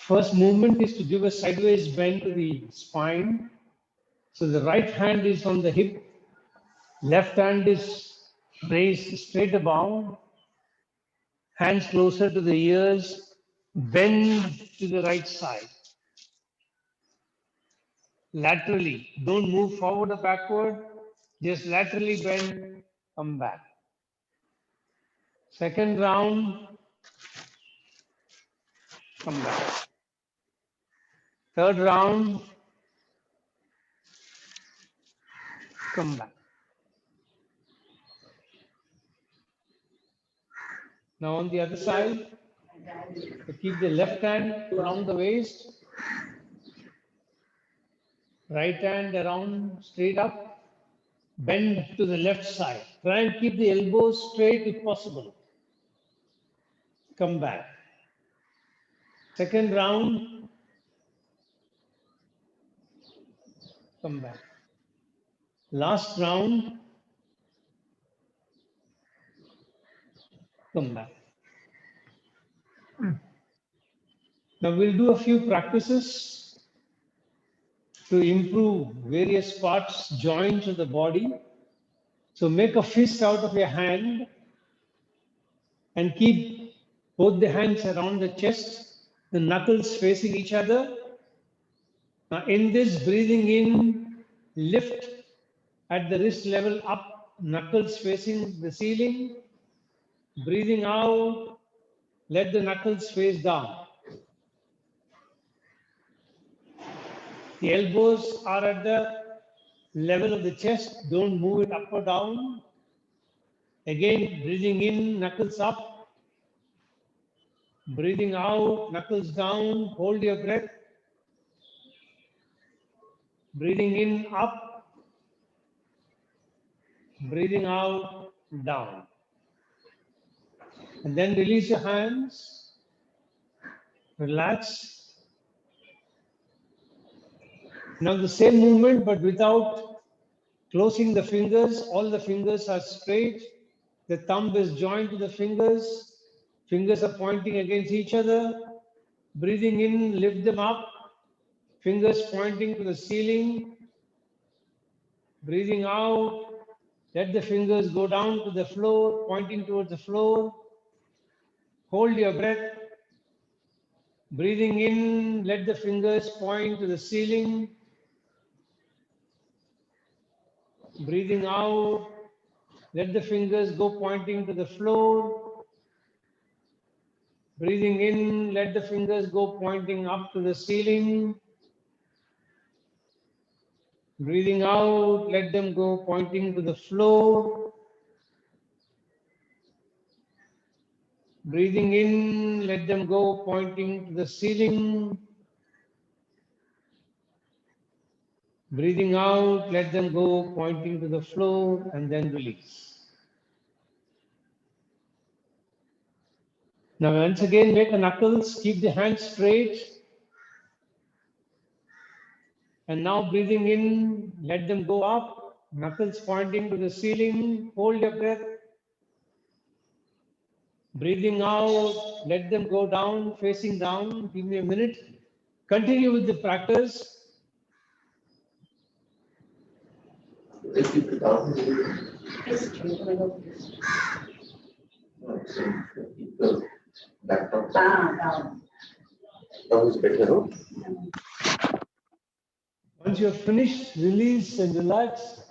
First movement is to give a sideways bend to the spine. So the right hand is on the hip, left hand is raised straight above, hands closer to the ears, bend to the right side. Laterally, don't move forward or backward, just laterally bend, come back. Second round, come back. Third round, come back. Now on the other side, keep the left hand around the waist, right hand around straight up, bend to the left side. Try and keep the elbows straight if possible. Come back. Second round, come back. Last round, come back. Now we'll do a few practices to improve various parts, joints of the body. So make a fist out of your hand and keep both the hands around the chest, the knuckles facing each other. Now in this, breathing in, lift at the wrist level up, knuckles facing the ceiling. Breathing out, let the knuckles face down. The elbows are at the level of the chest, don't move it up or down. Again, breathing in, knuckles up. Breathing out, knuckles down, hold your breath. Breathing in, up. Breathing out, down. And then release your hands. Relax. Now the same movement, but without closing the fingers. All the fingers are straight. The thumb is joined to the fingers. Fingers are pointing against each other. Breathing in, lift them up. Fingers pointing to the ceiling. Breathing out, let the fingers go down to the floor, pointing towards the floor. Hold your breath. Breathing in, let the fingers point to the ceiling. Breathing out, let the fingers go pointing to the floor. Breathing in, let the fingers go pointing up to the ceiling. Breathing out, let them go pointing to the floor. Breathing in, let them go pointing to the ceiling. Breathing out, let them go pointing to the floor, and then release. Now once again, make the knuckles, keep the hands straight. And now breathing in, let them go up, knuckles pointing to the ceiling, hold your breath. Breathing out, let them go down, facing down. Give me a minute. Continue with the practice. Once you're finished, release and relax.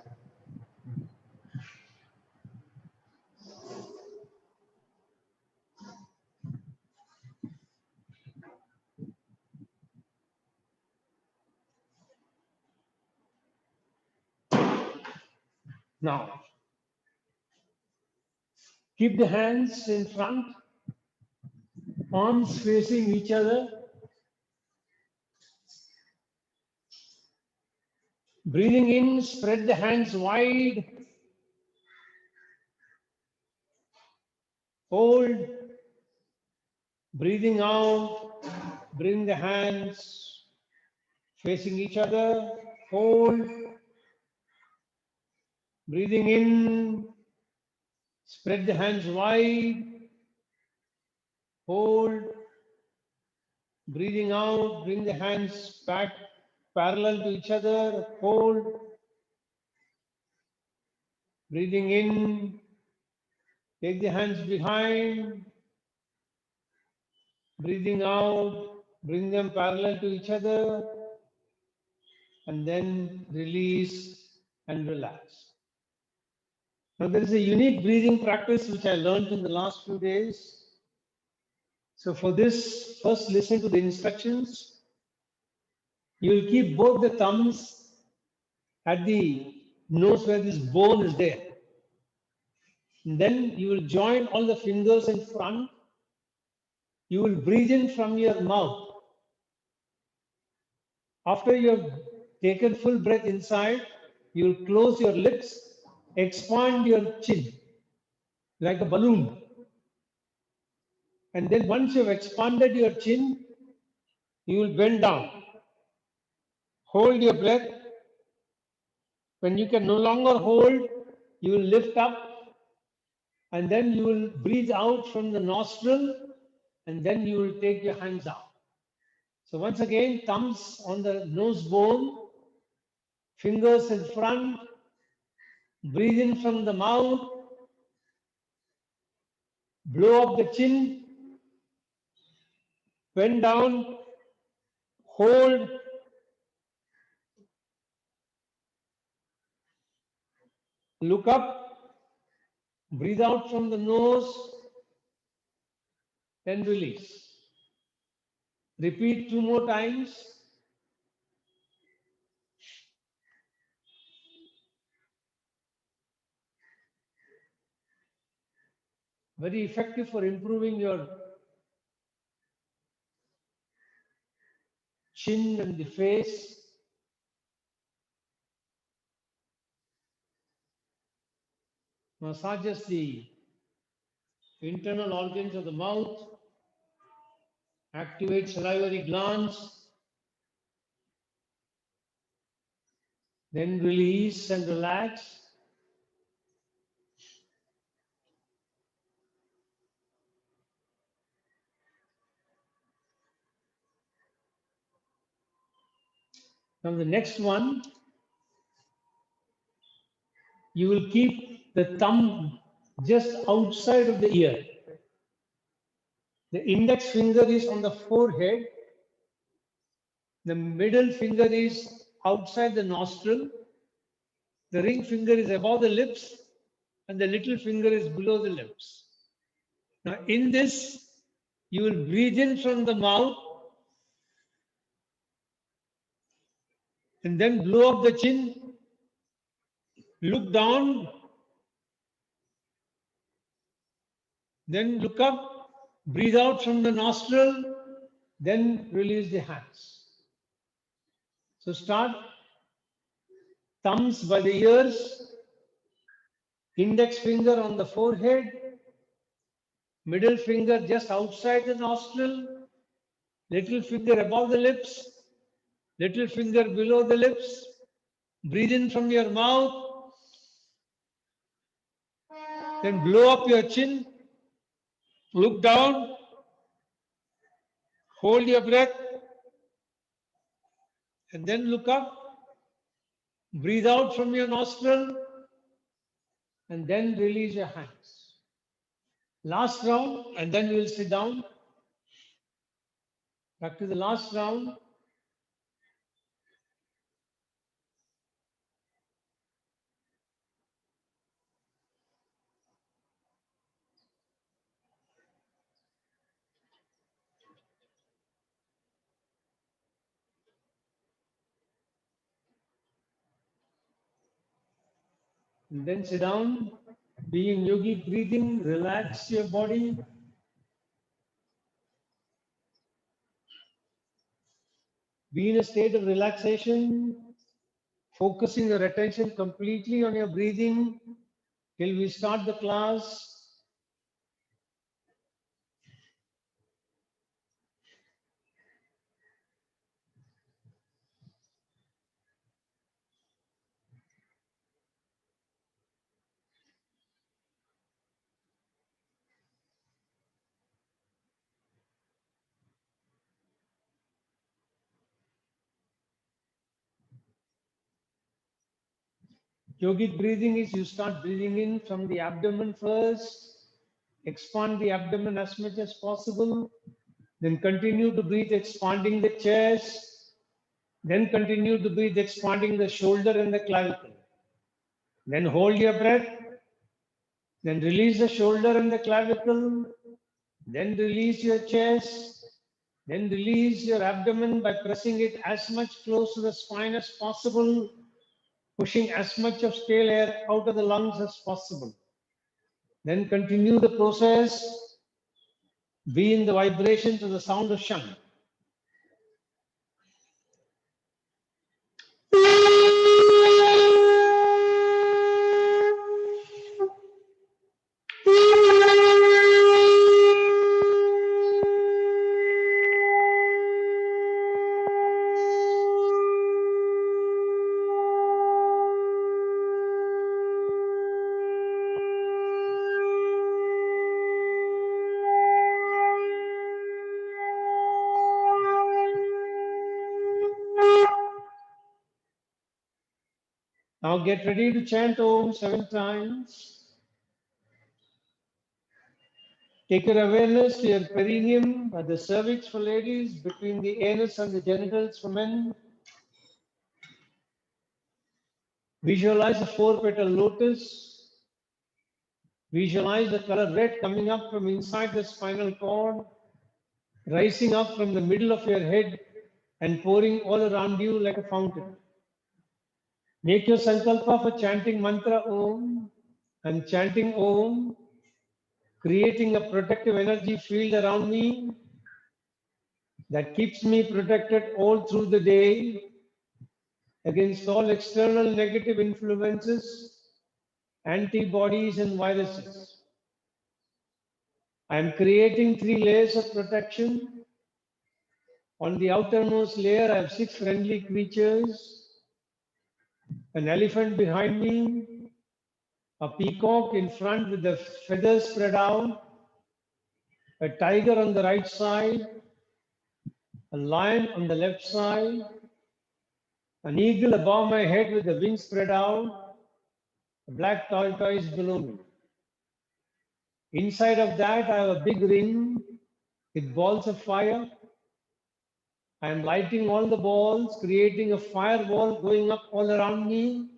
Now, keep the hands in front, palms facing each other. Breathing in, spread the hands wide. Hold. Breathing out, bring the hands facing each other. Hold. Breathing in, spread the hands wide. Hold. Breathing out, bring the hands back parallel to each other, hold. Breathing in, take the hands behind. Breathing out, bring them parallel to each other, and then release and relax. Now, there is a unique breathing practice which I learned in the last few days. So, for this, first listen to the instructions. You will keep both the thumbs at the nose where this bone is there. And then you will join all the fingers in front. You will breathe in from your mouth. After you have taken full breath inside, you will close your lips, expand your chin like a balloon. And then once you have expanded your chin, you will bend down. Hold your breath. When you can no longer hold, you will lift up and then you will breathe out from the nostril and then you will take your hands out. So once again, thumbs on the nose bone, fingers in front, breathe in from the mouth, blow up the chin, bend down, hold, look up, breathe out from the nose, then release. Repeat 2 more times. Very effective for improving your chin and the face. Massages the internal organs of the mouth, activates salivary glands, then release and relax. Now the next one, you will keep the thumb just outside of the ear. The index finger is on the forehead. The middle finger is outside the nostril. The ring finger is above the lips and the little finger is below the lips. Now in this, you will breathe in from the mouth and then blow up the chin, look down, then look up, breathe out from the nostril, then release the hands. So start thumbs by the ears, index finger on the forehead, middle finger just outside the nostril, little finger above the lips, little finger below the lips. Breathe in from your mouth, then blow up your chin, look down, hold your breath, and then look up, breathe out from your nostril, and then release your hands. Last round, and then we'll sit down. Back to the last round. And then sit down. Be in yogic breathing, relax your body. Be in a state of relaxation, focusing your attention completely on your breathing till we start the class. Yogic breathing is you start breathing in from the abdomen first, expand the abdomen as much as possible, then continue to breathe expanding the chest, then continue to breathe expanding the shoulder and the clavicle. Then hold your breath, then release the shoulder and the clavicle, then release your chest, then release your abdomen by pressing it as much close to the spine as possible, pushing as much of stale air out of the lungs as possible. Then continue the process, be in the vibration to the sound of Sham. Now get ready to chant Om 7 times. Take your awareness to your perineum at the cervix for ladies, between the anus and the genitals for men. Visualize a 4-petal lotus. Visualize the color red coming up from inside the spinal cord, rising up from the middle of your head and pouring all around you like a fountain. Make your sankalpa for chanting mantra Om, and chanting Om, creating a protective energy field around me that keeps me protected all through the day against all external negative influences, antibodies, and viruses. I am creating 3 layers of protection. On the outermost layer, I have 6 friendly creatures, an elephant behind me, a peacock in front with the feathers spread out, a tiger on the right side, a lion on the left side, an eagle above my head with the wings spread out, a black tortoise below me. Inside of that, I have a big ring with balls of fire. I am lighting all the balls, creating a firewall going up all around me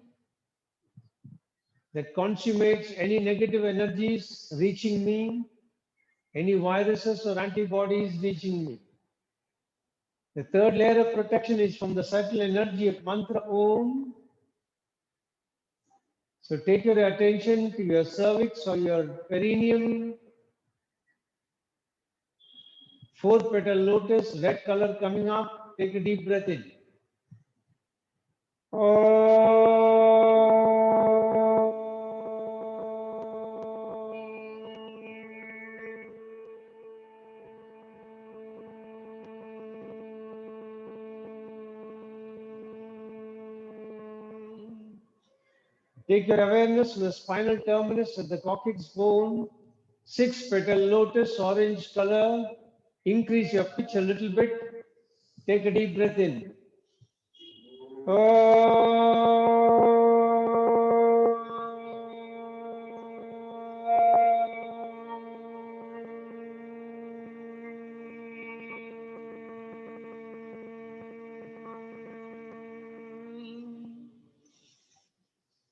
that consummates any negative energies reaching me, any viruses or antibodies reaching me. The third layer of protection is from the subtle energy of mantra Om. So take your attention to your cervix or your perineum, 4-petal lotus, red color coming up. Take a deep breath in. Take your awareness to the spinal terminus at the coccyx bone, 6-petal lotus, orange color. Increase your pitch a little bit. Take a deep breath in.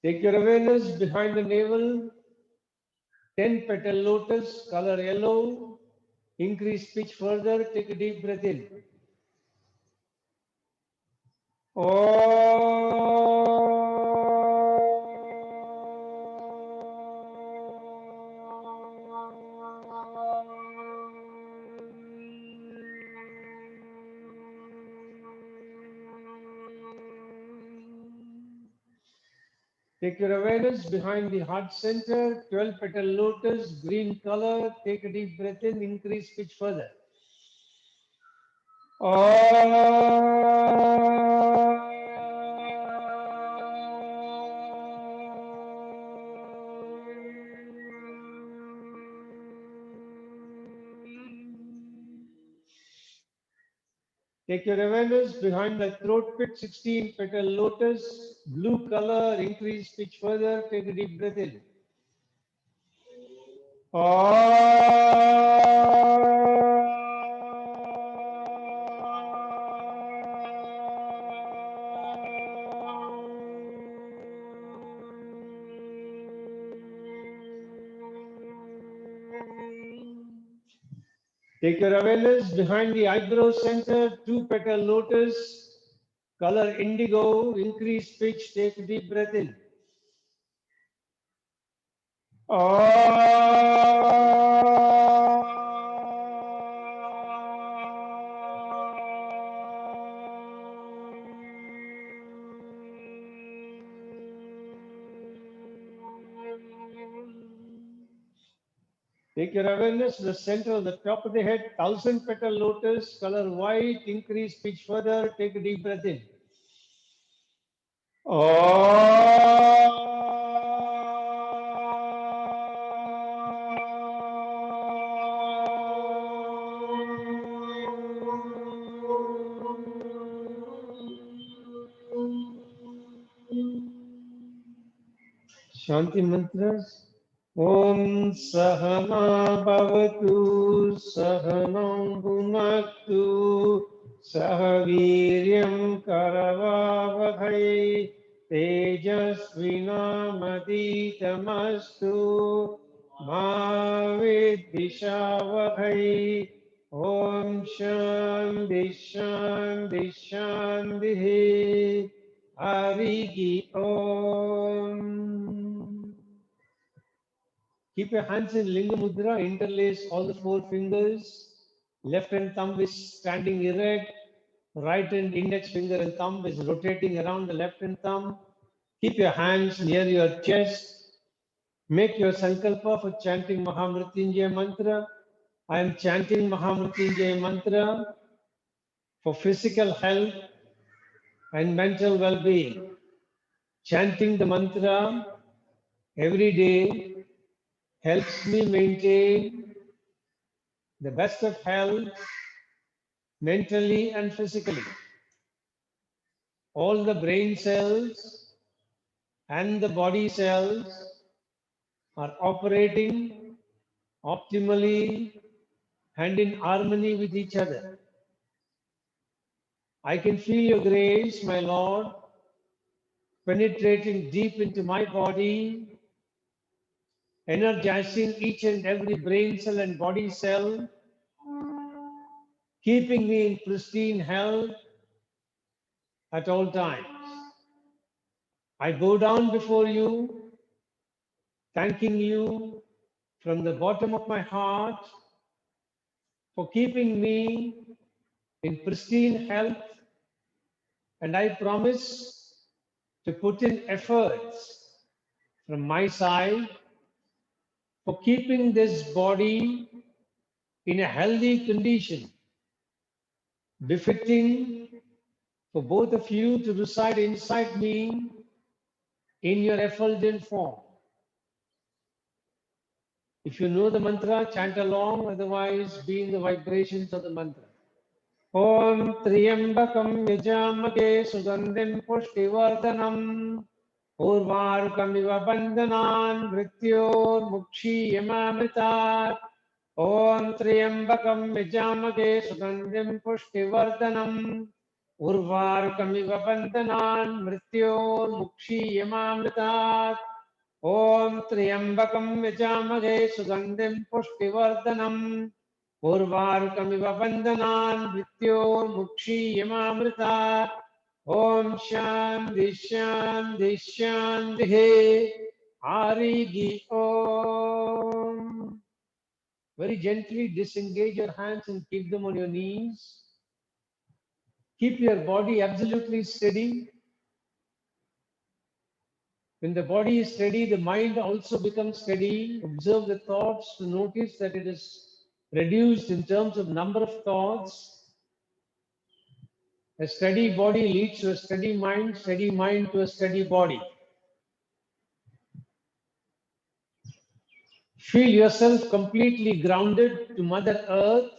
Take your awareness behind the navel, 10-petal lotus, color yellow. Increase pitch further. Take a deep breath in. Take your awareness behind the heart center, 12-petal lotus, green color. Take a deep breath in, increase pitch further. Take your awareness behind the throat pit, 16 petal lotus, blue color, increase pitch further, take a deep breath in. Take your awareness behind the eyebrow center, 2 petal lotus, color indigo, increase pitch, take a deep breath in. Take your awareness to the center of the top of the head, 1000 petal lotus, color white, increase pitch further, take a deep breath in. Shanti mantras. Om Sahana Bhavatu Sahanam Bhunaktu Sahaviryam Karavavahai Tejasvinamaditamasttu Bhavidhishavahai. Om Shanti Shanti Shanti Hariki Om. Keep your hands in Linga Mudra, interlace all the 4 fingers. Left hand thumb is standing erect. Right hand index finger and thumb is rotating around the left hand thumb. Keep your hands near your chest. Make your sankalpa for chanting Mahamrityunjaya mantra. I am chanting Mahamrityunjaya mantra for physical health and mental well-being. Chanting the mantra every day helps me maintain the best of health mentally and physically. All the brain cells and the body cells are operating optimally and in harmony with each other. I can feel your grace, my Lord, penetrating deep into my body, energizing each and every brain cell and body cell, keeping me in pristine health at all times. I bow down before you, thanking you from the bottom of my heart for keeping me in pristine health, and I promise to put in efforts from my side for keeping this body in a healthy condition, befitting for both of you to reside inside me in your effulgent form. If you know the mantra, chant along, otherwise be in the vibrations of the mantra. Om Triambakam Yajamake Sugandhim Pushtivardhanam Urvarukamiva Bandhanan Mrityor Mukshi Yamamritat. Om Triambakam Yajamake Sugandhim Pushtivardhanam Urvarukamiva Bandhanan Mrityor Mukshi Yamamritat. Om Triambakam Yajamake Sugandhim Pushtivardhanam Urvarukamiv Bandhanan Mrityor Mukshi Yamamritat. Om Shanti Shanti Shanti Harigi Om. Very gently disengage your hands and keep them on your knees. Keep your body absolutely steady. When the body is steady, the mind also becomes steady. Observe the thoughts to notice that it is reduced in terms of number of thoughts. A steady body leads to a steady mind to a steady body. Feel yourself completely grounded to Mother Earth.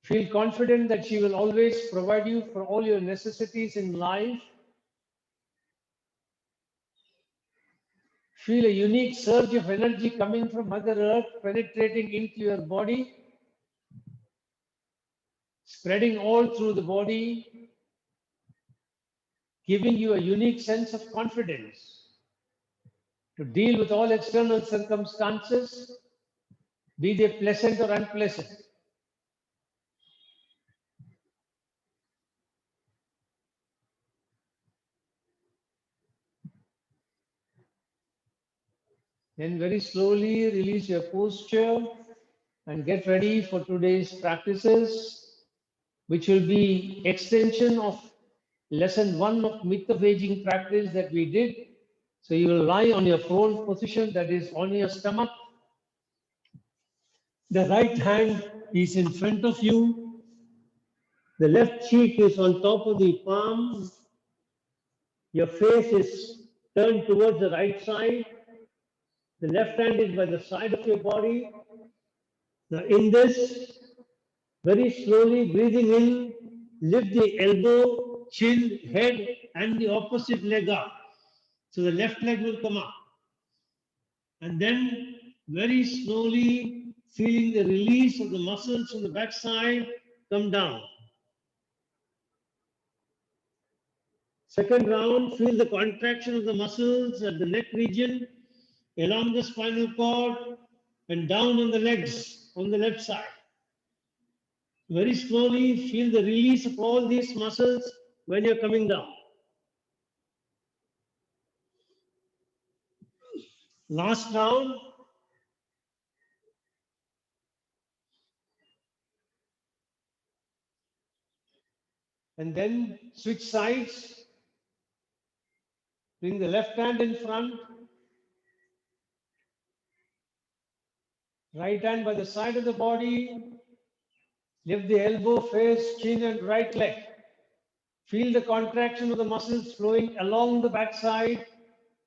Feel confident that she will always provide you for all your necessities in life. Feel a unique surge of energy coming from Mother Earth, penetrating into your body, spreading all through the body, giving you a unique sense of confidence to deal with all external circumstances, be they pleasant or unpleasant. Then very slowly release your posture and get ready for today's practices, which will be extension of lesson 1 of myth of aging practice that we did. So you will lie on your prone position, that is on your stomach. The right hand is in front of you. The left cheek is on top of the palm. Your face is turned towards the right side. The left hand is by the side of your body. Now in this, very slowly breathing in, lift the elbow, chin, head, and the opposite leg up. So the left leg will come up. And then very slowly feeling the release of the muscles from the backside come down. Second round, feel the contraction of the muscles at the neck region, along the spinal cord, and down on the legs on the left side. Very slowly feel the release of all these muscles when you're coming down. Last round. And then switch sides. Bring the left hand in front. Right hand by the side of the body. Lift the elbow, face, chin, and right leg. Feel the contraction of the muscles flowing along the backside,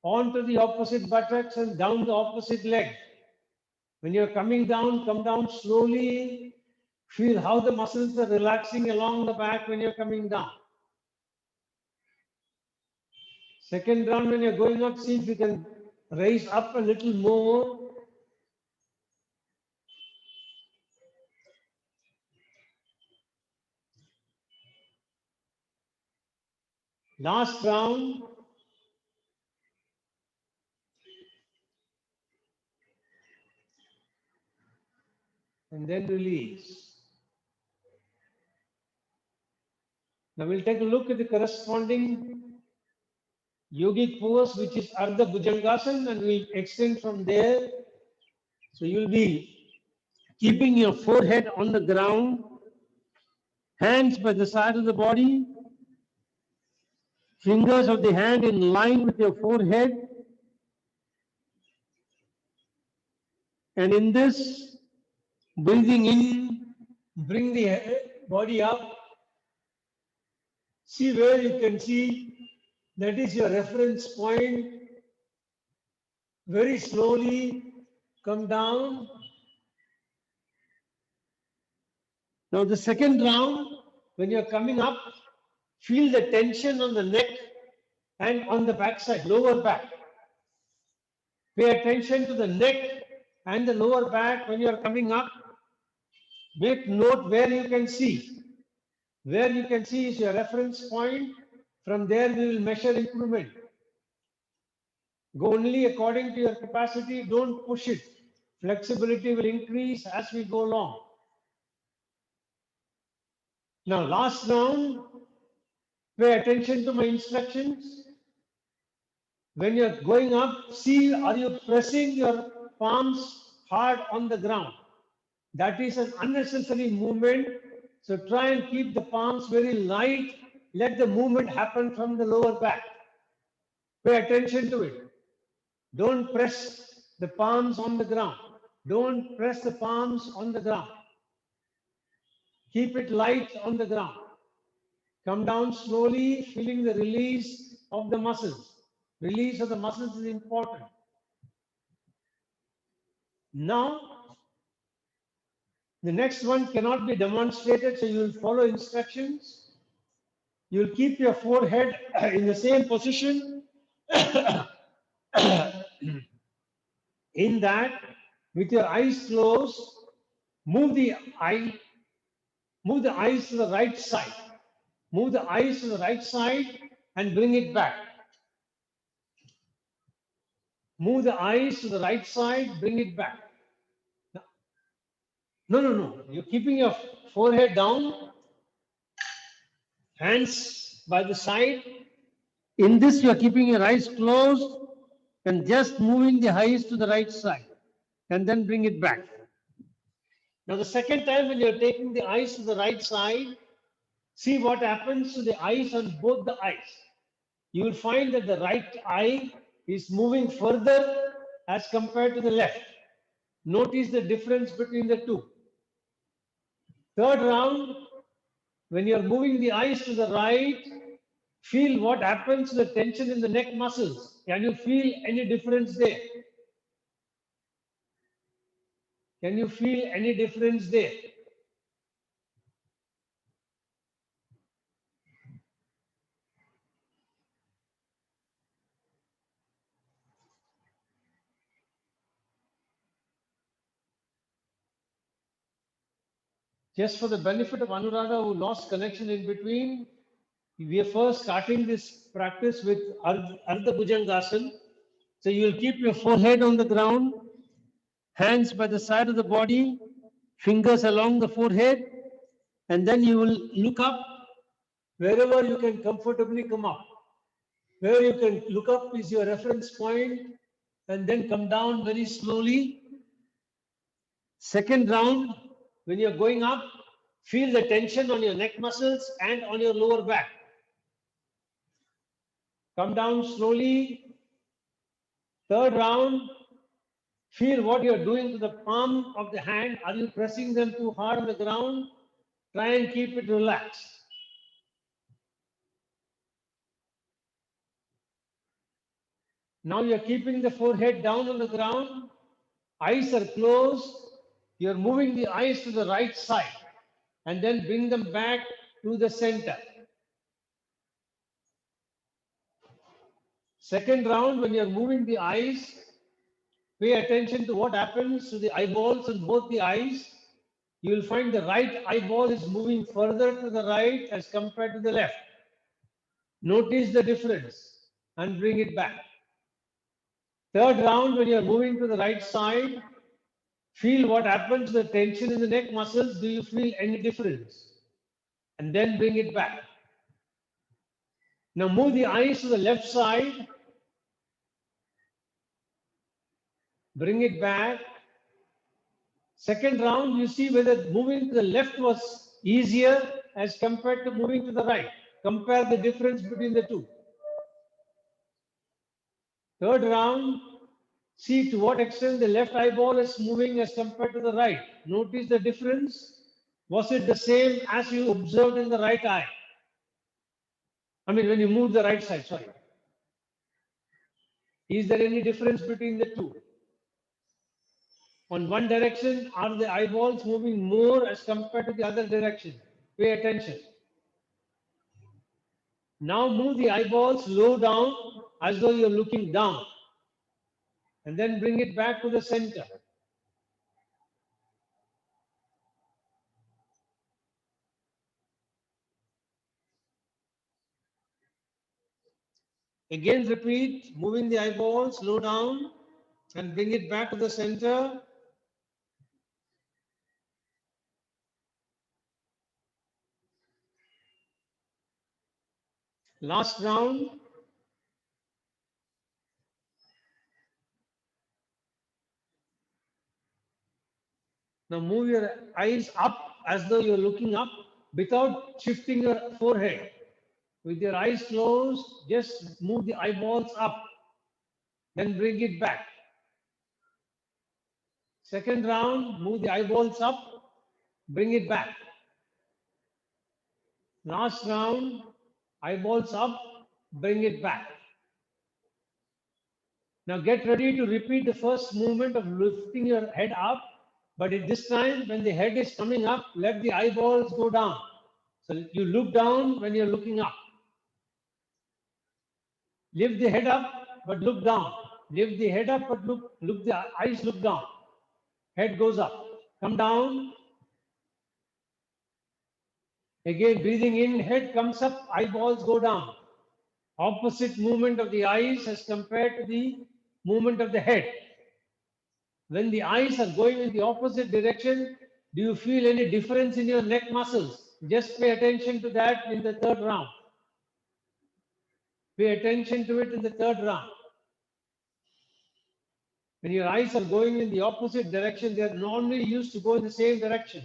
onto the opposite buttocks, and down the opposite leg. When you're coming down, come down slowly. Feel how the muscles are relaxing along the back when you're coming down. Second round, when you're going up, see if you can raise up a little more. Last round. And then release. Now we'll take a look at the corresponding yogic pose, which is Ardha Bhujangasana, and we'll extend from there. So you'll be keeping your forehead on the ground, hands by the side of the body, fingers of the hand in line with your forehead. And in this, breathing in, bring the body up. See where you can see that is your reference point. Very slowly come down. Now the second round, when you're coming up, feel the tension on the neck and on the backside, lower back. Pay attention to the neck and the lower back when you're coming up. Make note where you can see. Where you can see is your reference point. From there, we will measure improvement. Go only according to your capacity. Don't push it. Flexibility will increase as we go along. Now, last round, pay attention to my instructions. When you're going up, see, are you pressing your palms hard on the ground? That is an unnecessary movement. So try and keep the palms very light. Let the movement happen from the lower back. Pay attention to it. Don't press the palms on the ground. Don't press the palms on the ground. Keep it light on the ground. Come down slowly, feeling the release of the muscles. Release of the muscles is important. Now, The next one cannot be demonstrated, so you will follow instructions. You will keep your forehead in the same position. In that, with your eyes closed, move the eye, move the eyes to the right side. Move the eyes to the right side and bring it back. Move the eyes to the right side, bring it back. No, no, no. You're keeping your forehead down, hands by the side. In this, you're keeping your eyes closed and just moving the eyes to the right side and then bring it back. Now, the second time when you're taking the eyes to the right side, see what happens to the eyes on both the eyes. You will find that the right eye is moving further as compared to the left. Notice the difference between the two. Third round, when you're moving the eyes to the right, feel what happens to the tension in the neck muscles. Can you feel any difference there? Can you feel any difference there? Just for the benefit of Anuradha who lost connection in between, we are first starting this practice with Ardha Bhujangasana. So you will keep your forehead on the ground, hands by the side of the body, fingers along the forehead, and then you will look up wherever you can comfortably come up. Where you can look up is your reference point, and then come down very slowly. Second round, when you're going up, feel the tension on your neck muscles and on your lower back. Come down slowly. Third round, feel what you're doing to the palm of the hand. Are you pressing them too hard on the ground? Try and keep it relaxed. Now you're keeping the forehead down on the ground. Eyes are closed. You're moving the eyes to the right side and then bring them back to the center. Second round, when you're moving the eyes, pay attention to what happens to the eyeballs in both the eyes. You will find the right eyeball is moving further to the right as compared to the left. Notice the difference and bring it back. Third round, when you're moving to the right side, feel what happens to the tension in the neck muscles. Do you feel any difference? And then bring it back. Now move the eyes to the left side. Bring it back. Second round, you see whether moving to the left was easier as compared to moving to the right. Compare the difference between the two. Third round, see to what extent the left eyeball is moving as compared to the right. Notice the difference. Was it the same as you observed in the right eye? I mean, when you move the right side, sorry. Is there any difference between the two? On one direction, are the eyeballs moving more as compared to the other direction? Pay attention. Now move the eyeballs low down as though you're looking down. And then bring it back to the center. Again repeat, moving the eyeballs low down and bring it back to the center. Last round. Now move your eyes up as though you're looking up without shifting your forehead. With your eyes closed, just move the eyeballs up. Then bring it back. Second round, move the eyeballs up, bring it back. Last round, eyeballs up, bring it back. Now get ready to repeat the first movement of lifting your head up But at this time, when the head is coming up, let the eyeballs go down. So you look down when you're looking up. Lift the head up, but look down. Lift the head up, but look the eyes look down. Head goes up. Come down. Again, breathing in, head comes up, eyeballs go down. Opposite movement of the eyes as compared to the movement of the head. When the eyes are going in the opposite direction, do you feel any difference in your neck muscles? Just pay attention to that in the third round. Pay attention to it in the third round. When your eyes are going in the opposite direction, they are normally used to go in the same direction.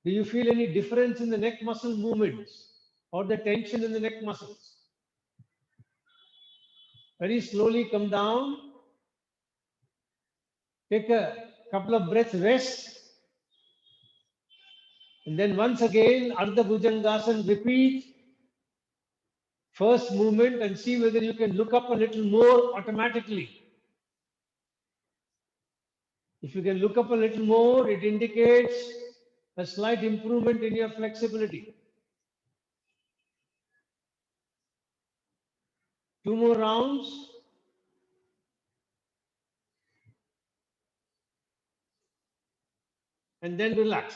Do you feel any difference in the neck muscle movements or the tension in the neck muscles? Very slowly come down. Take a couple of breaths, rest. And then once again, Ardha Bhujangasana, repeat first movement and see whether you can look up a little more automatically. If you can look up a little more, it indicates a slight improvement in your flexibility. 2 more rounds. And then relax.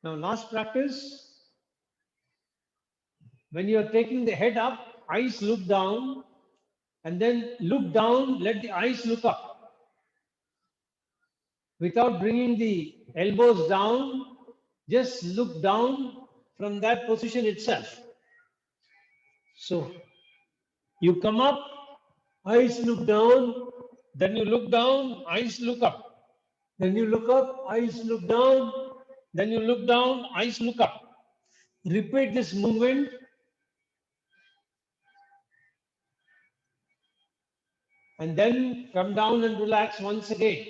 Now, last practice. When you are taking the head up, eyes look down, and then look down, let the eyes look up. Without bringing the elbows down, just look down from that position itself. So you come up, eyes look down, then you look down, eyes look up. Then you look up, eyes look down, then you look down, eyes look up. Repeat this movement. And then come down and relax once again.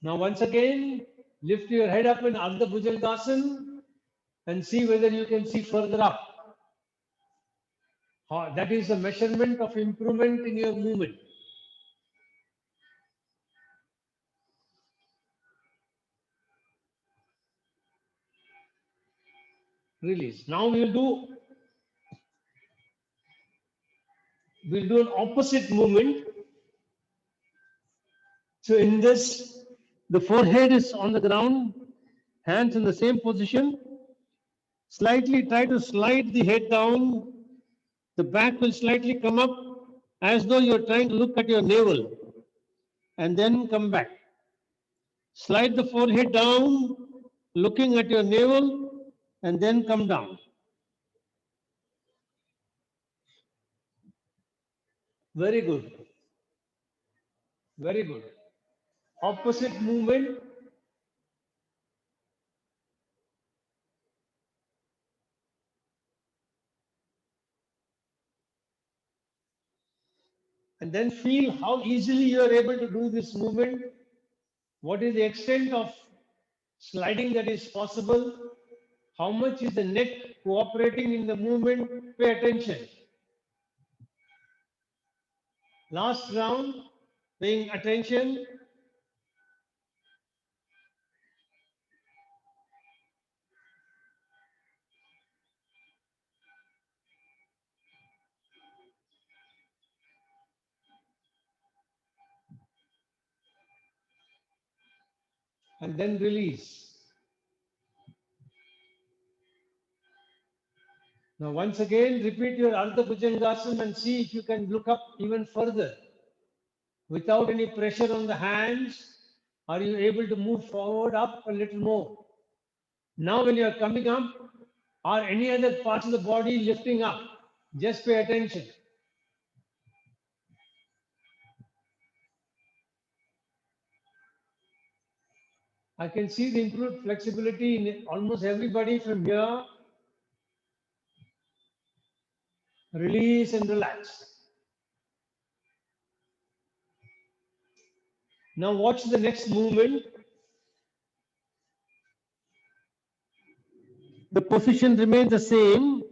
Now, once again, lift your head up in Ardha Bhujangasana and see whether you can see further up. That is a measurement of improvement in your movement. Release. Now we'll do an opposite movement. So in this, the forehead is on the ground, hands in the same position. Slightly try to slide the head down. The back will slightly come up as though you're trying to look at your navel and then come back. Slide the forehead down, looking at your navel, and then come down. Very good. Very good. Opposite movement. And then feel how easily you are able to do this movement. What is the extent of sliding that is possible? How much is the neck cooperating in the movement? Pay attention. Last round, paying attention. And then release. Now, once again, repeat your Ardha Bhujangasana and see if you can look up even further. Without any pressure on the hands, are you able to move forward up a little more? Now, when you are coming up, are any other parts of the body lifting up? Just pay attention. I can see the improved flexibility in almost everybody from here Release and relax. Now watch the next movement. The position remains the same.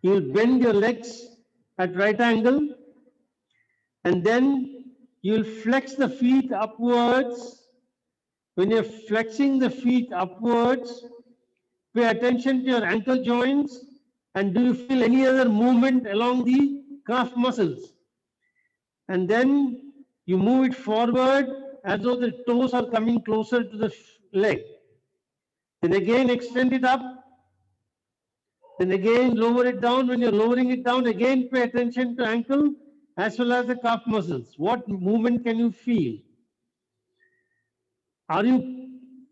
You'll bend your legs at right angle, and then you'll flex the feet upwards. When you're flexing the feet upwards, pay attention to your ankle joints, and do you feel any other movement along the calf muscles? And then you move it forward as though the toes are coming closer to the leg. Then again extend it up. Then again lower it down. When you're lowering it down, again pay attention to ankle as well as the calf muscles. What movement can you feel? Are you,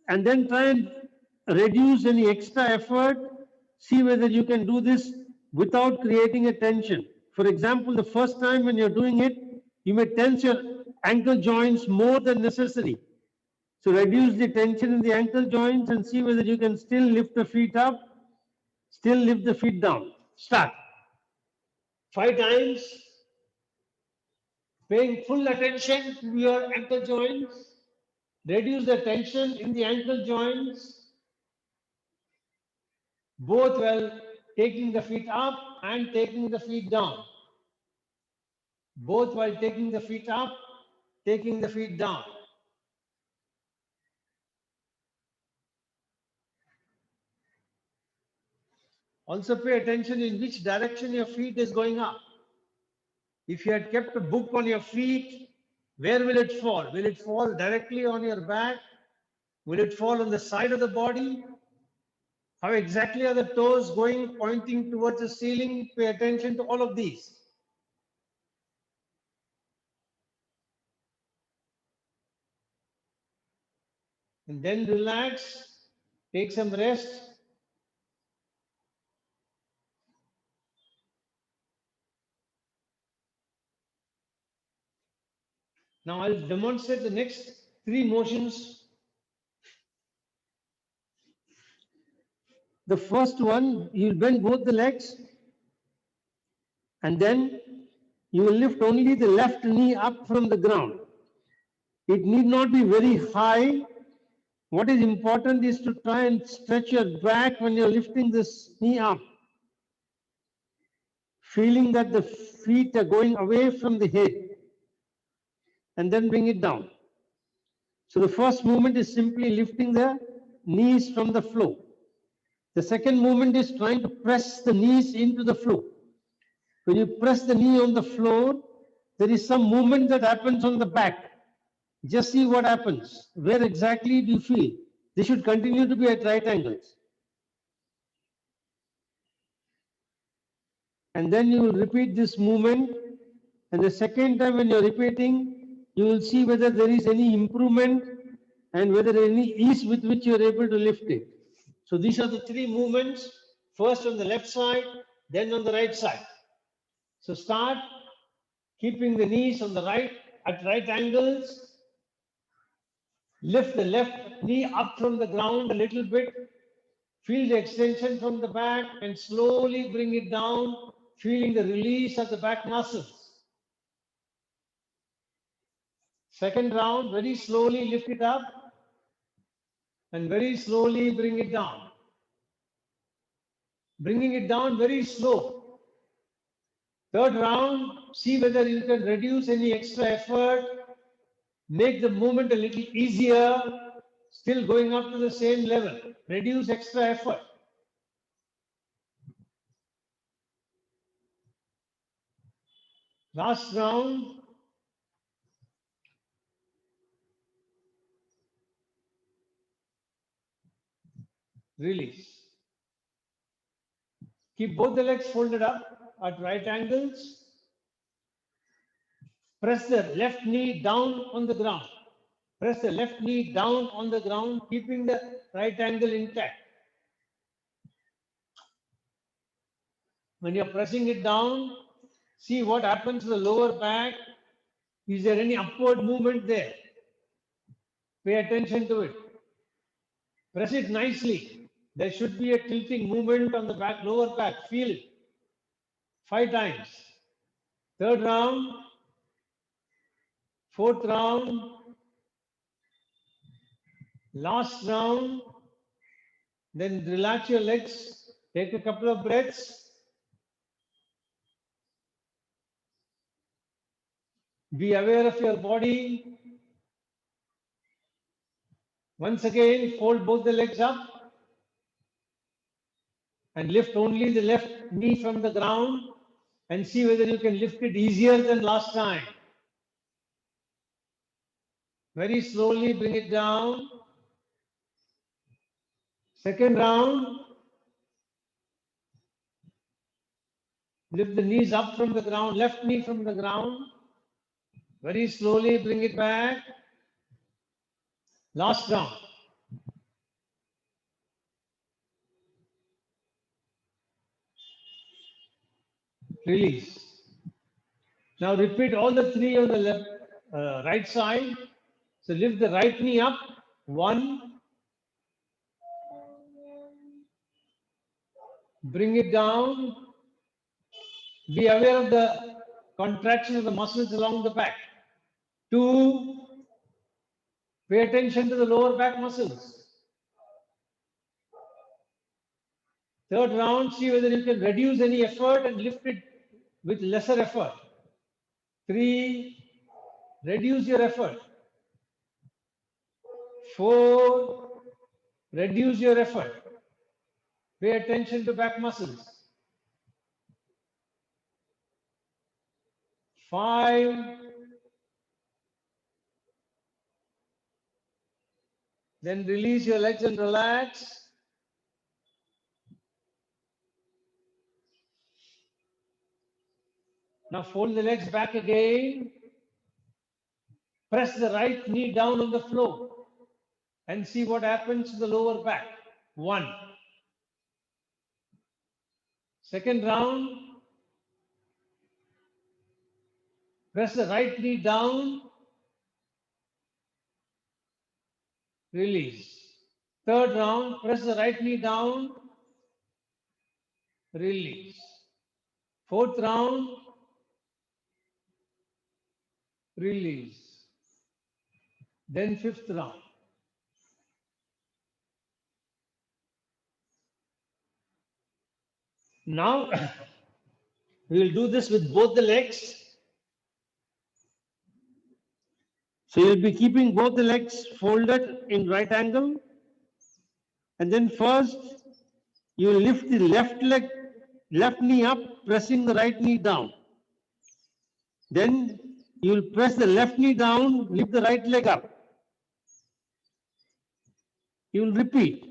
and then try and reduce any extra effort. See whether you can do this without creating a tension. For example, the first time when you're doing it, you may tense your ankle joints more than necessary. So reduce the tension in the ankle joints and see whether you can still lift the feet up, still lift the feet down. Start. 5 times, paying full attention to your ankle joints. Reduce the tension in the ankle joints, both while taking the feet up and taking the feet down. Both while taking the feet up, taking the feet down. Also pay attention in which direction your feet is going up. If you had kept a book on your feet, where will it fall? Will it fall directly on your back? Will it fall on the side of the body? How exactly are the toes going, pointing towards the ceiling? Pay attention to all of these. And then relax, take some rest. Now I'll demonstrate the next 3 motions. The first one, you'll bend both the legs and then you will lift only the left knee up from the ground. It need not be very high. What is important is to try and stretch your back when you're lifting this knee up, feeling that the feet are going away from the head, and then bring it down. So the first movement is simply lifting the knees from the floor. The second movement is trying to press the knees into the floor. When you press the knee on the floor, there is some movement that happens on the back. Just see what happens. Where exactly do you feel? They should continue to be at right angles. And then you will repeat this movement. And the second time when you're repeating, you will see whether there is any improvement and whether any ease with which you're able to lift it. So these are the 3 movements. First on the left side, then on the right side. So start keeping the knees on the right at right angles. Lift the left knee up from the ground a little bit. Feel the extension from the back and slowly bring it down, feeling the release of the back muscles. Second round, very slowly lift it up and very slowly bring it down. Bringing it down very slow. Third round, see whether you can reduce any extra effort, make the movement a little easier, still going up to the same level. Reduce extra effort. Last round. Release. Keep both the legs folded up at right angles. Press the left knee down on the ground. Press the left knee down on the ground, keeping the right angle intact. When you're pressing it down, see what happens to the lower back. Is there any upward movement there? Pay attention to it. Press it nicely. There should be a tilting movement on the back, lower back. Feel it. 5 times. Third round, fourth round, last round. Then relax your legs, take a couple of breaths. Be aware of your body. Once again, fold both the legs up and lift only the left knee from the ground and see whether you can lift it easier than last time. Very slowly bring it down. Second round, lift the knees up from the ground, left knee from the ground. Very slowly bring it back. Last round. Release. Now repeat all the three on the left, right side. So lift the right knee up. 1. Bring it down. Be aware of the contraction of the muscles along the back. 2. Pay attention to the lower back muscles. Third round, see whether you can reduce any effort and lift it with lesser effort. 3. Reduce your effort. 4. Reduce your effort. Pay attention to back muscles. 5. Then release your legs and relax. Now fold the legs back again. Press the right knee down on the floor and see what happens to the lower back. 1. Second round, press the right knee down, release. Third round, press the right knee down, release. Fourth round, release. Then fifth round. Now, we will do this with both the legs. So you'll be keeping both the legs folded in right angle. And then first, you will lift the left leg, left knee up, pressing the right knee down. Then you will press the left knee down, lift the right leg up. You will repeat.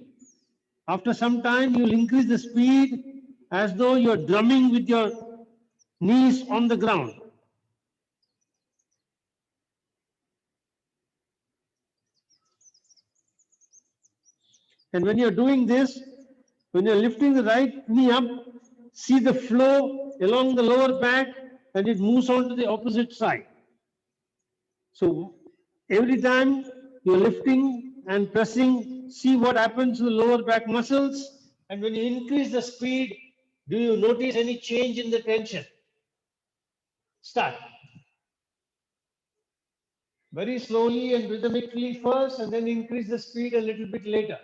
After some time, you will increase the speed as though you are drumming with your knees on the ground. And when you're doing this, when you're lifting the right knee up, see the flow along the lower back and it moves on to the opposite side. So every time you're lifting and pressing, see what happens to the lower back muscles. And when you increase the speed, do you notice any change in the tension? Start. Very slowly and rhythmically first, and then increase the speed a little bit later.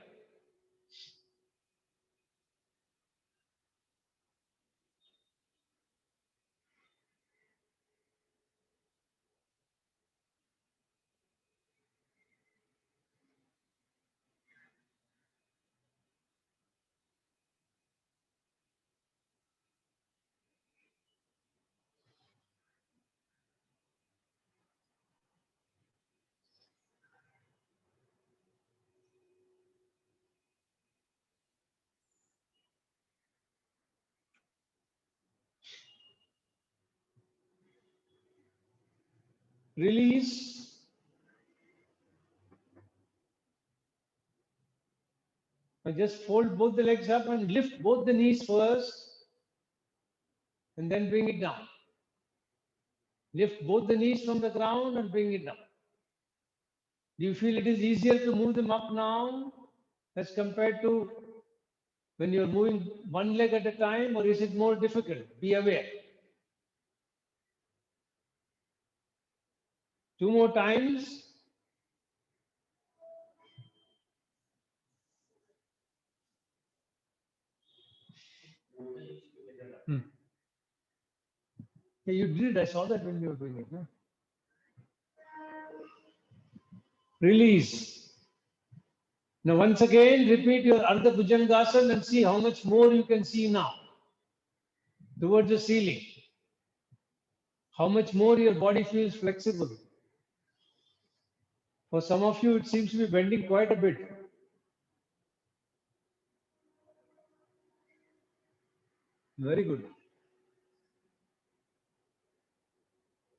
Release. And just fold both the legs up and lift both the knees first, and then bring it down. Lift both the knees from the ground and bring it down. Do you feel it is easier to move them up now as compared to when you're moving one leg at a time, or is it more difficult? Be aware. Two more times. Yeah, you did. I saw that when you were doing it. No? Release. Now, once again, repeat your Ardha Bhujangasana and see how much more you can see now towards the ceiling. How much more your body feels flexible. For some of you, it seems to be bending quite a bit. Very good.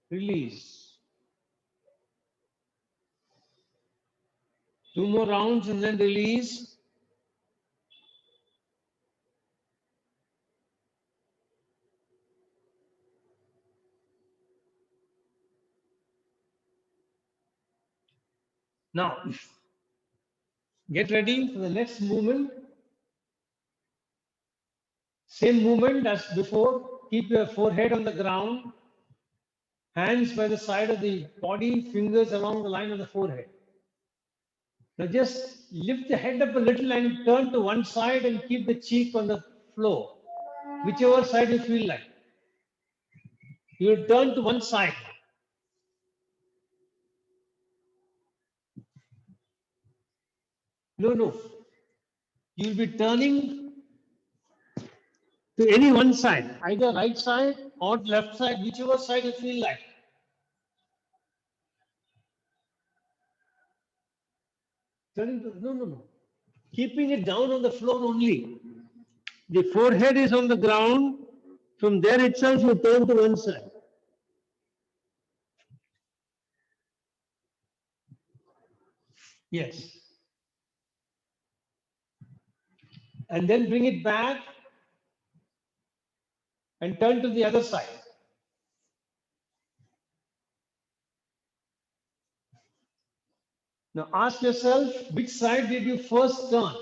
Release. Two more rounds and then release. Now, get ready for the next movement. Same movement as before. Keep your forehead on the ground, hands by the side of the body, fingers along the line of the forehead. Now just lift the head up a little and turn to one side and keep the cheek on the floor, whichever side you feel like. You turn to one side. No, no. You'll be turning to any one side, either right side or left side, whichever side you feel like. Turning to, no, no, no. Keeping it down on the floor only. The forehead is on the ground. From there itself, you turn to one side. Yes. And then bring it back and turn to the other side. Now ask yourself, which side did you first turn?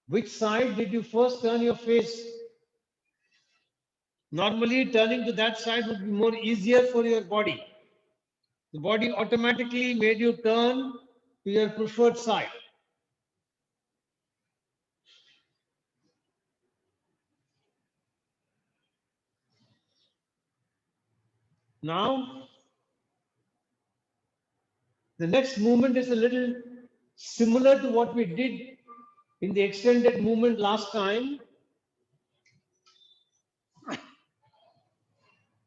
Which side did you first turn your face? Normally, turning to that side would be more easier for your body. The body automatically made you turn to your preferred side. Now, the next movement is a little similar to what we did in the extended movement last time.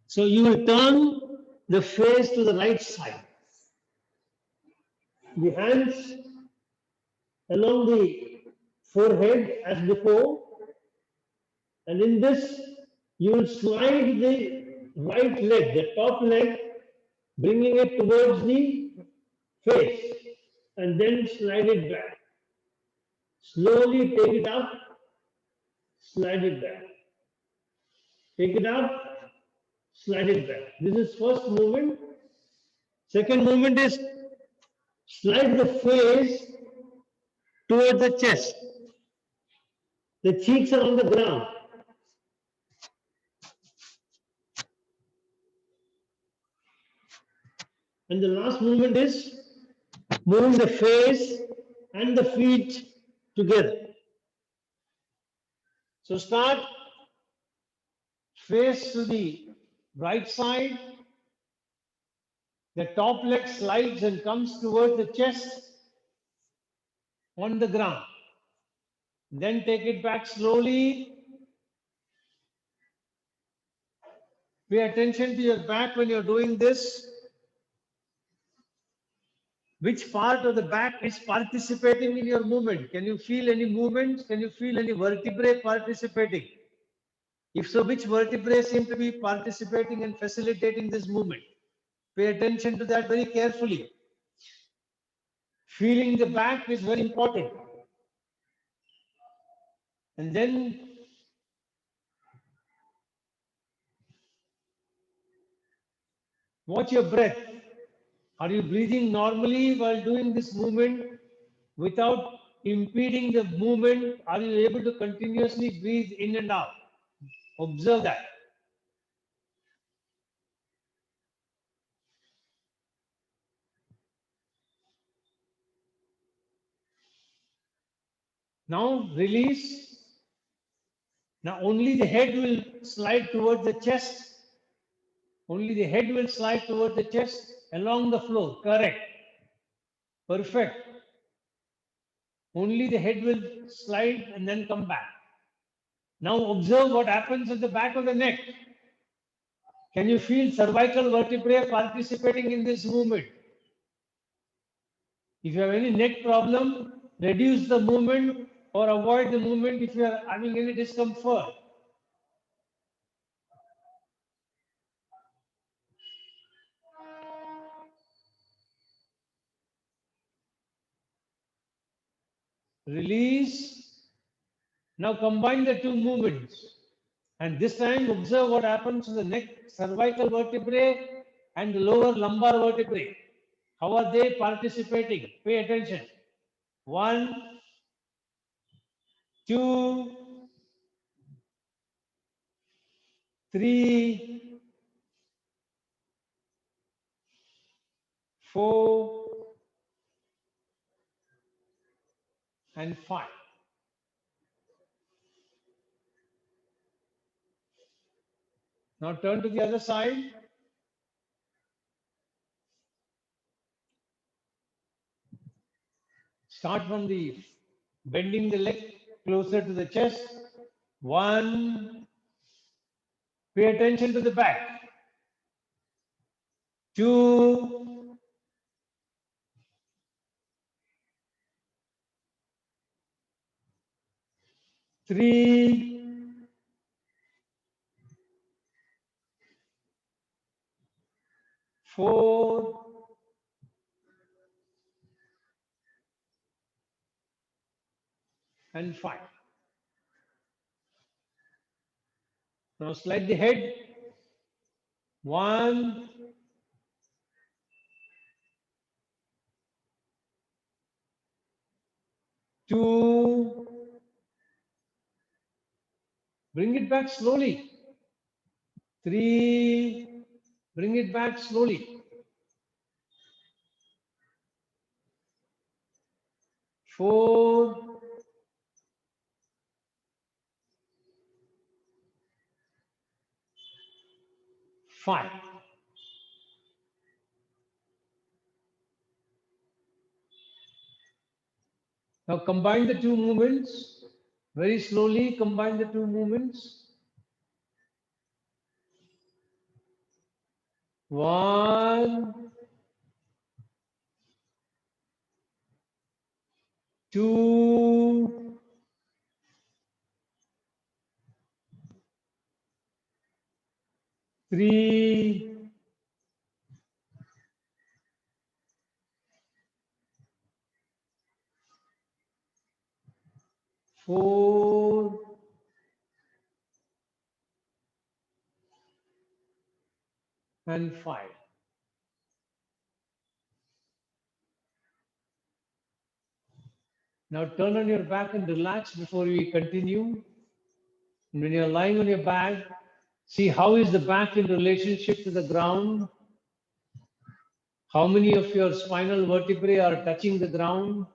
So you will turn the face to the right side. The hands along the forehead as before. And in this, you will slide the right leg, the top leg, bringing it towards the face, and then slide it back. Slowly take it up, slide it back. Take it up, slide it back. This is first movement. Second movement is slide the face towards the chest. The cheeks are on the ground. And the last movement is moving the face and the feet together. So start face to the right side. The top leg slides and comes towards the chest on the ground. Then take it back slowly. Pay attention to your back when you're doing this. Which part of the back is participating in your movement? Can you feel any movement? Can you feel any vertebrae participating? If so, which vertebrae seem to be participating and facilitating this movement? Pay attention to that very carefully. Feeling the back is very important. And then watch your breath. Are you breathing normally while doing this movement without impeding the movement? Are you able to continuously breathe in and out? Observe that. Now release. Now only the head will slide towards the chest. Only the head will slide towards the chest along the floor. Correct. Perfect. Only the head will slide and then come back. Now observe what happens at the back of the neck. Can you feel cervical vertebrae participating in this movement? If you have any neck problem, reduce the movement or avoid the movement if you are having any discomfort. Release. Now combine the two movements. And this time observe what happens to the neck, cervical vertebrae and the lower lumbar vertebrae. How are they participating? Pay attention. 1, 2, 3, 4, and 5. Now turn to the other side. Start from the bending the leg closer to the chest. 1. Pay attention to the back. 2. 3. 4. And 5. Now slide the head. 1. 2. Bring it back slowly. 3. Bring it back slowly. 4. 5. Now combine the two movements. Very slowly combine the two movements. 1, 2, 3, 4, and 5. Now turn on your back and relax before we continue. And when you're lying on your back, see how is the back in relationship to the ground. How many of your spinal vertebrae are touching the ground?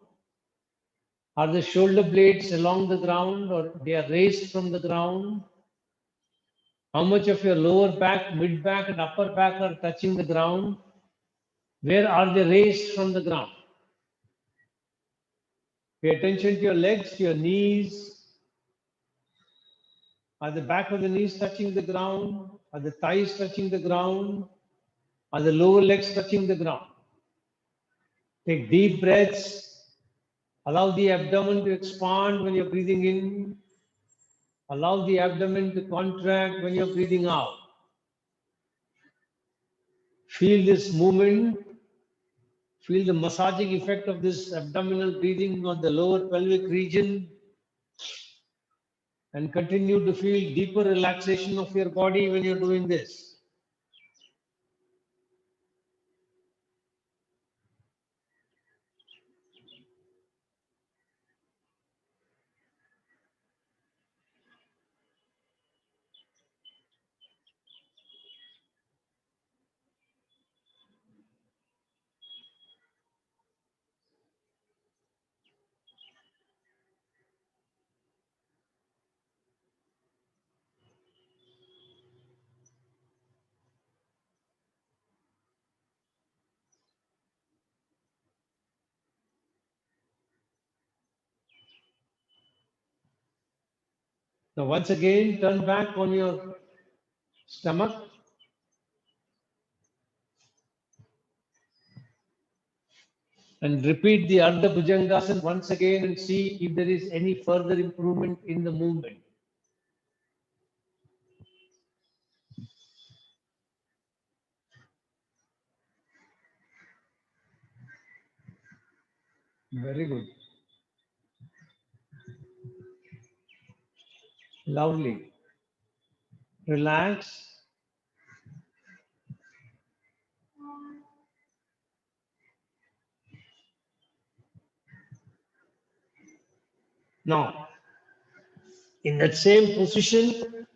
Are the shoulder blades along the ground or they are raised from the ground? How much of your lower back, mid back, and upper back are touching the ground? Where are they raised from the ground? Pay attention to your legs, to your knees. Are the back of the knees touching the ground? Are the thighs touching the ground? Are the lower legs touching the ground? Take deep breaths. Allow the abdomen to expand when you're breathing in. Allow the abdomen to contract when you're breathing out. Feel this movement. Feel the massaging effect of this abdominal breathing on the lower pelvic region. And continue to feel deeper relaxation of your body when you're doing this. Now, once again, turn back on your stomach. And repeat the Ardha Bhujangasana once again and see if there is any further improvement in the movement. Very good. Lovely. Relax. Now, in that same position,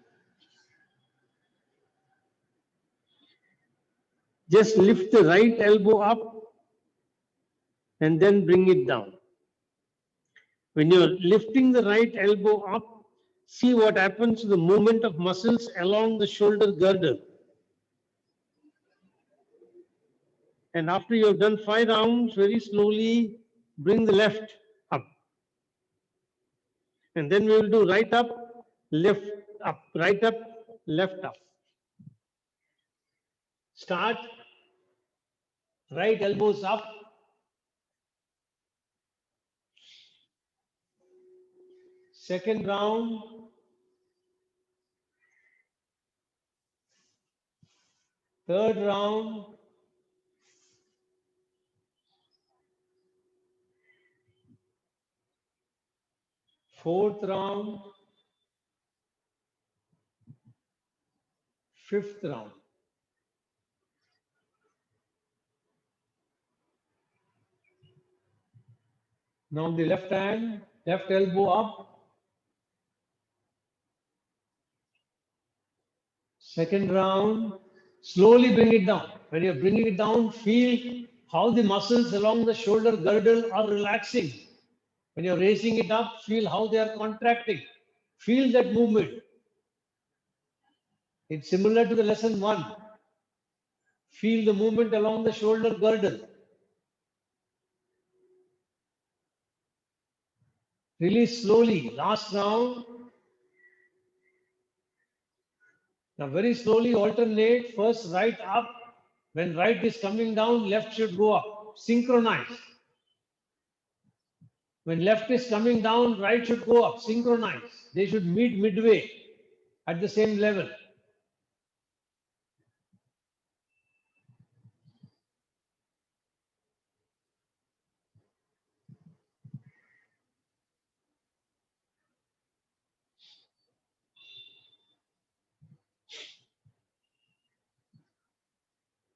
just lift the right elbow up and then bring it down. When you're lifting the right elbow up, see what happens to the movement of muscles along the shoulder girdle. And after you've done 5 rounds, very slowly bring the left up. And then we will do right up, left up, right up, left up. Start, right elbows up. Second round. Third round. Fourth round. Fifth round. Now the left hand, left elbow up. Second round, slowly bring it down. When you're bringing it down, feel how the muscles along the shoulder girdle are relaxing. When you're raising it up, feel how they are contracting. Feel that movement. It's similar to the lesson 1. Feel the movement along the shoulder girdle. Release slowly. Last round. Now very slowly alternate. First right up. When right is coming down, left should go up. Synchronize. When left is coming down, right should go up. Synchronize. They should meet midway at the same level.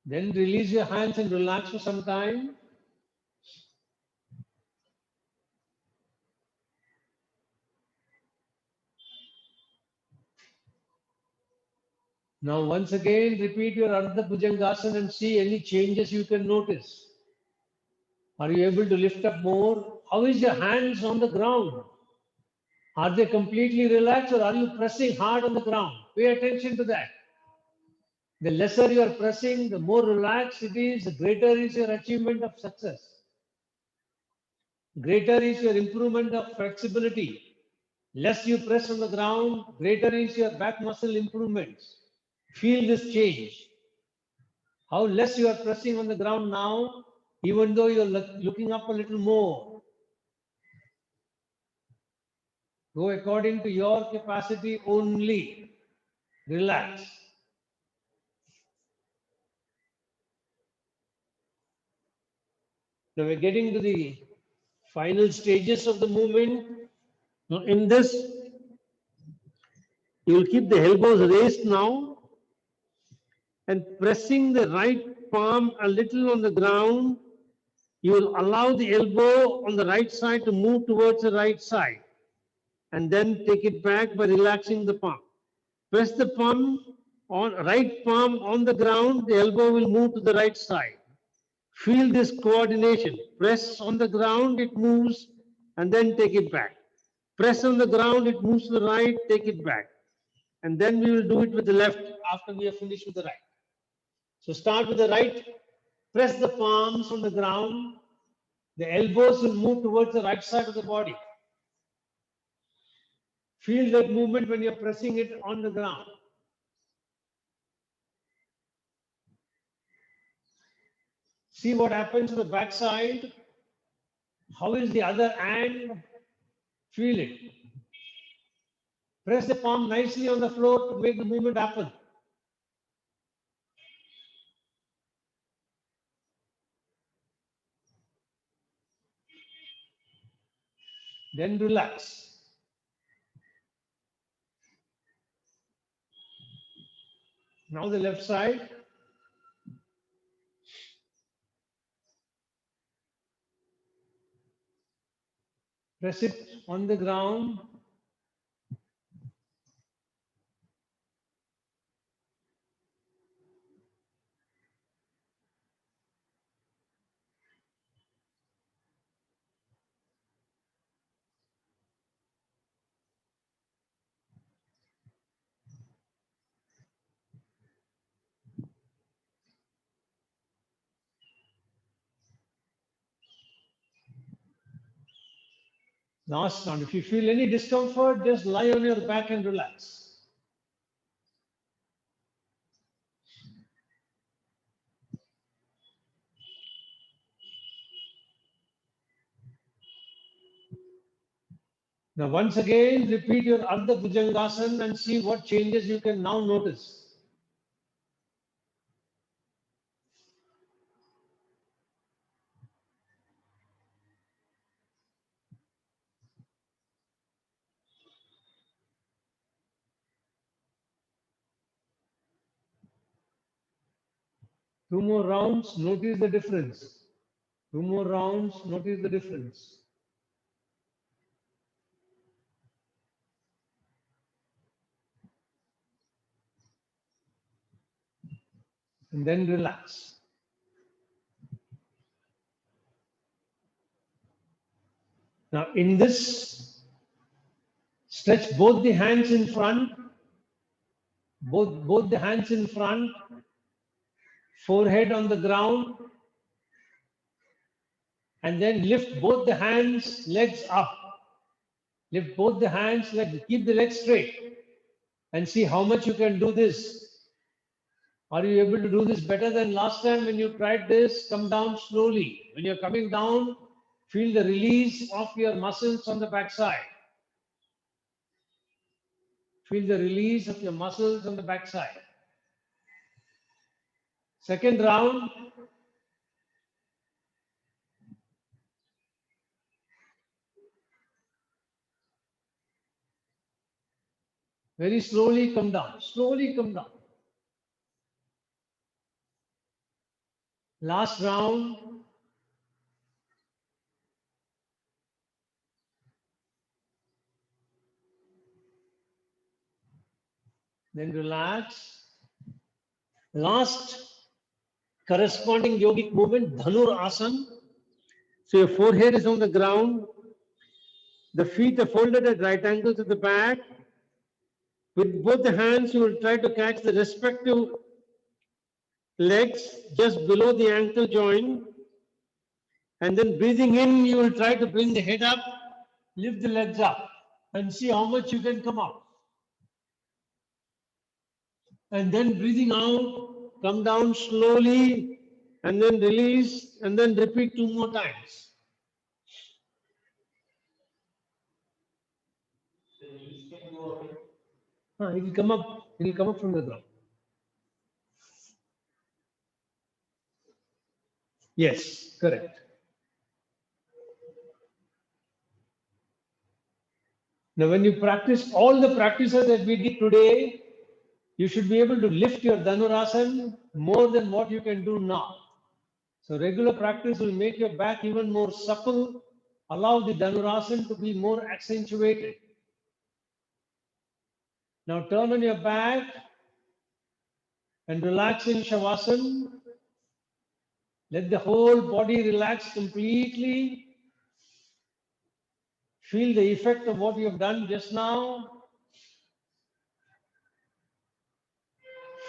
Then release your hands and relax for some time. Now once again repeat your Ardha Bhujangasana and see any changes you can notice. Are you able to lift up more? How is your hands on the ground? Are they completely relaxed or are you pressing hard on the ground? Pay attention to that. The lesser you are pressing, the more relaxed it is, the greater is your achievement of success. Greater is your improvement of flexibility. Less you press on the ground, greater is your back muscle improvements. Feel this change. How less you are pressing on the ground now, even though you're looking up a little more. Go according to your capacity only. Relax. Now we're getting to the final stages of the movement. Now in this, you'll keep the elbows raised now and pressing the right palm a little on the ground. You will allow the elbow on the right side to move towards the right side and then take it back by relaxing the palm. Press the right palm on the ground, the elbow will move to the right side. Feel this coordination. Press on the ground, it moves, and then take it back. Press on the ground, it moves to the right, take it back. And then we will do it with the left after we are finished with the right. So start with the right, press the palms on the ground, the elbows will move towards the right side of the body. Feel that movement when you're pressing it on the ground. See what happens to the backside. How is the other hand? Feel it. Press the palm nicely on the floor to make the movement happen. Then relax. Now the left side. Press it on the ground. Last round. If you feel any discomfort, just lie on your back and relax. Now, once again, repeat your Ardha Bhujangasana and see what changes you can now notice. Two more rounds, notice the difference. Two more rounds, notice the difference. And then relax. Now, in this, stretch both the hands in front, both the hands in front, forehead on the ground, and then lift both the hands, legs up. Lift both the hands, keep the legs straight, and see how much you can do this. Are you able to do this better than last time when you tried this? Come down slowly. When you're coming down, feel the release of your muscles on the backside. Feel the release of your muscles on the backside. Second round. Very slowly come down. Slowly come down. Last round. Then relax. Last corresponding yogic movement, Dhanur Asana. So your forehead is on the ground. The feet are folded at right angles at the back. With both the hands, you will try to catch the respective legs just below the ankle joint. And then breathing in, you will try to bring the head up, lift the legs up, and see how much you can come up. And then breathing out, come down slowly, and then release, and then repeat 2 more times. It will come up. It will come up from the ground. Yes, correct. Now, when you practice all the practices that we did today, you should be able to lift your Dhanurasana more than what you can do now. So regular practice will make your back even more supple, allow the Dhanurasana to be more accentuated. Now turn on your back and relax in Shavasana. Let the whole body relax completely. Feel the effect of what you have done just now.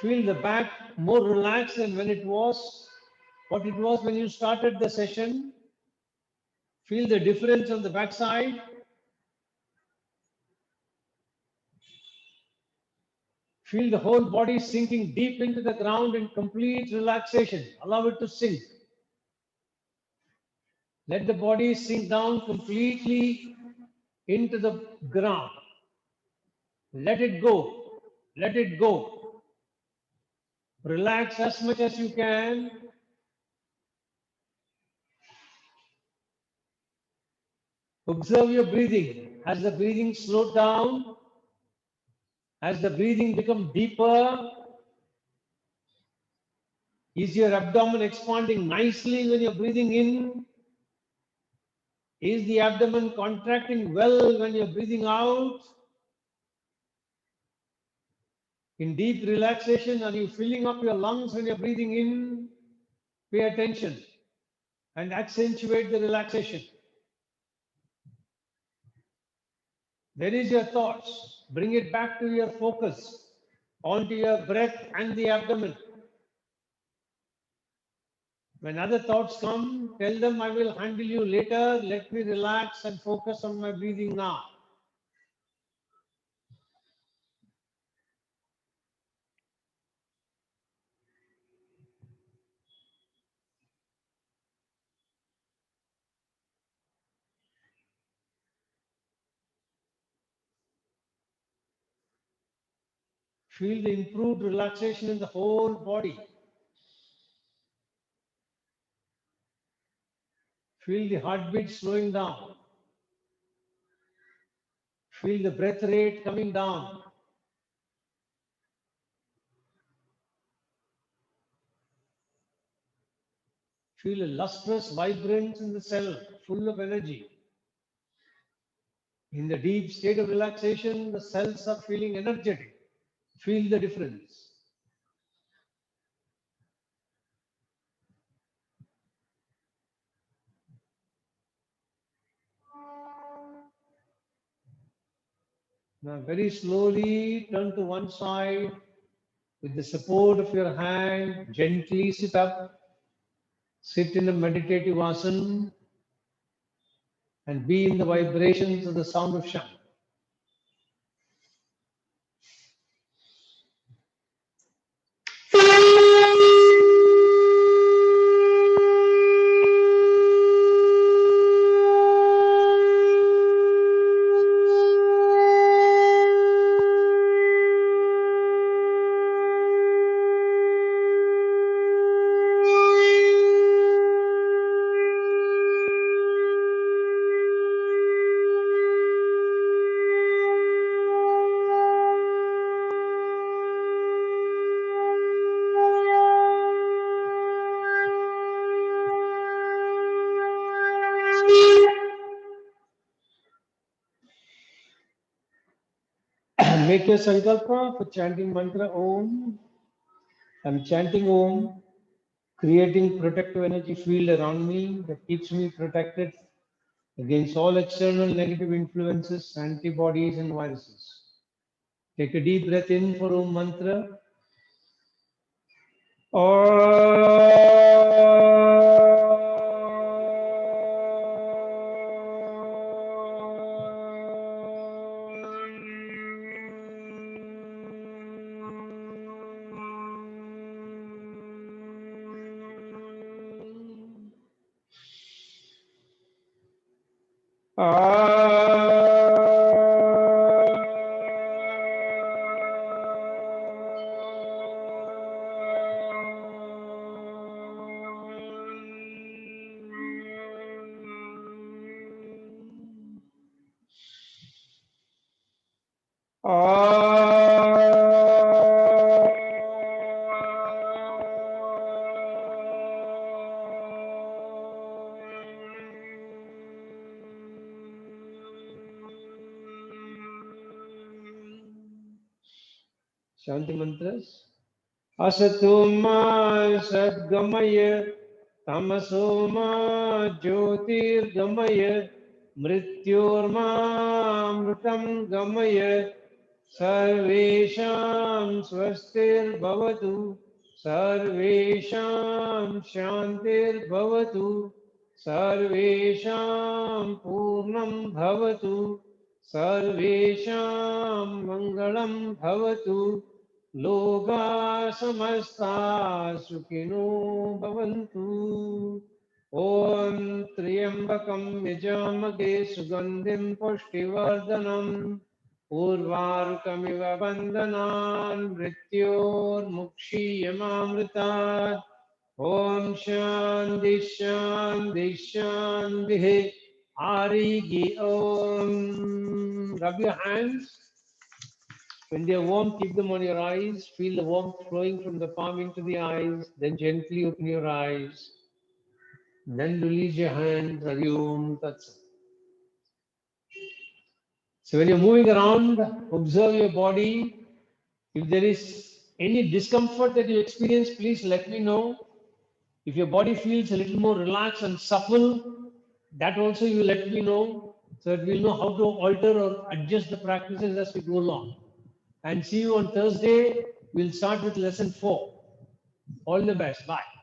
Feel the back more relaxed than when it was, what it was when you started the session. Feel the difference on the back side. Feel the whole body sinking deep into the ground in complete relaxation. Allow it to sink. Let the body sink down completely into the ground. Let it go. Let it go. Relax as much as you can. Observe your breathing. Has the breathing slowed down? Has the breathing become deeper? Is your abdomen expanding nicely when you're breathing in? Is the abdomen contracting well when you're breathing out? In deep relaxation, are you filling up your lungs when you're breathing in? Pay attention and accentuate the relaxation. There is your thoughts. Bring it back to your focus onto your breath and the abdomen. When other thoughts come, tell them, I will handle you later. Let me relax and focus on my breathing now. Feel the improved relaxation in the whole body. Feel the heartbeat slowing down. Feel the breath rate coming down. Feel a lustrous vibrance in the cell, full of energy. In the deep state of relaxation, the cells are feeling energetic. Feel the difference. Now, very slowly turn to one side with the support of your hand. Gently sit up. Sit in a meditative asana and be in the vibrations of the sound of Sham. Make your sankalpa for chanting mantra Om. I'm chanting Om, creating protective energy field around me that keeps me protected against all external negative influences, antibodies, and viruses. Take a deep breath in for Om mantra. Shanti mantras. Asatoma sadgamaya tamasoma jyotirgamaya mrityorma mritam gamaya sarvesham swastir bhavatu sarvesham shantir bhavatu sarvesham purnam bhavatu sarvesham mangalam bhavatu लोका समस्ता सुखिनो भवन्तु. Om Triambakam Yajamage Sugandhim Pushtivardanam Urvarukamiva Bandhanan Mrityor Mukshiyamamritat. Om Shanti Shanti Shanti. Arigi Om. Rub your hands. When they are warm, keep them on your eyes. Feel the warmth flowing from the palm into the eyes. Then gently open your eyes. Then release your hands. Hari Om Tat Sat. So when you're moving around, observe your body. If there is any discomfort that you experience, please let me know. If your body feels a little more relaxed and supple, that also you let me know, so that we'll know how to alter or adjust the practices as we go along. And see you on Thursday. We'll start with lesson 4. All the best. Bye.